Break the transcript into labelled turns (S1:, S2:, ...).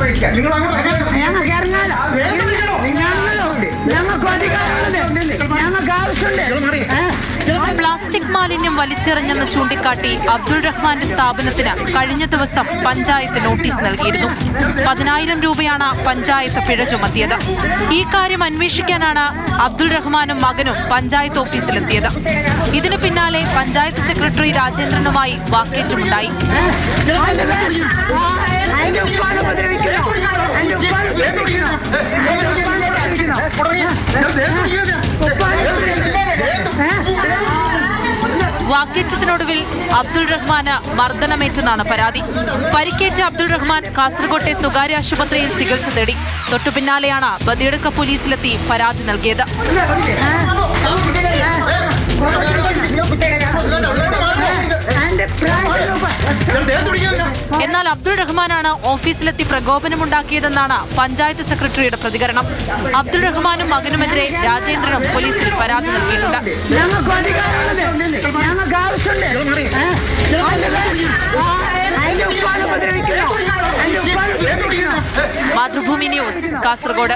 S1: ഞങ്ങൾക്ക് ഇറങ്ങാലോ, ഞങ്ങൾക്ക് അധികാരമുണ്ട്, ഞങ്ങൾക്ക് ആവശ്യമുണ്ട്.
S2: പ്ലാസ്റ്റിക് മാലിന്യം വലിച്ചെറിഞ്ഞെന്ന് ചൂണ്ടിക്കാട്ടി അബ്ദുൾ റഹ്മാന്റെ സ്ഥാപനത്തിന് കഴിഞ്ഞ ദിവസം പഞ്ചായത്ത് നോട്ടീസ് നൽകിയിരുന്നു. 10,000 രൂപയാണ് പഞ്ചായത്ത് പിഴ ചുമത്തിയത്. ഈ കാര്യം അന്വേഷിക്കാനാണ് അബ്ദുൾ റഹ്മാനും മകനും പഞ്ചായത്ത് ഓഫീസിലെത്തിയത്. ഇതിനു പിന്നാലെ പഞ്ചായത്ത് സെക്രട്ടറി രാജേന്ദ്രനുമായി വാക്കേറ്റമുണ്ടായി. വാക്കേറ്റത്തിനൊടുവിൽ അബ്ദുൾ റഹ്മാന് മർദ്ദനമേറ്റെന്നാണ് പരാതി. പരിക്കേറ്റ അബ്ദുൾ റഹ്മാൻ കാസർകോട്ടെ സ്വകാര്യ ആശുപത്രിയിൽ ചികിത്സ തേടി. തൊട്ടുപിന്നാലെയാണ് ബദിയടുക്ക പോലീസിലെത്തി പരാതി നൽകിയത്. എന്നാൽ അബ്ദുൾ റഹ്മാനാണ് ഓഫീസിലെത്തി പ്രകോപനമുണ്ടാക്കിയതെന്നാണ് പഞ്ചായത്ത് സെക്രട്ടറിയുടെ പ്രതികരണം. അബ്ദുൾ റഹ്മാനും മകനുമെതിരെ രാജേന്ദ്രനും പോലീസിൽ പരാതി നൽകിയിട്ടുണ്ട്. മാതൃഭൂമി ന്യൂസ്, കാസർഗോഡ്.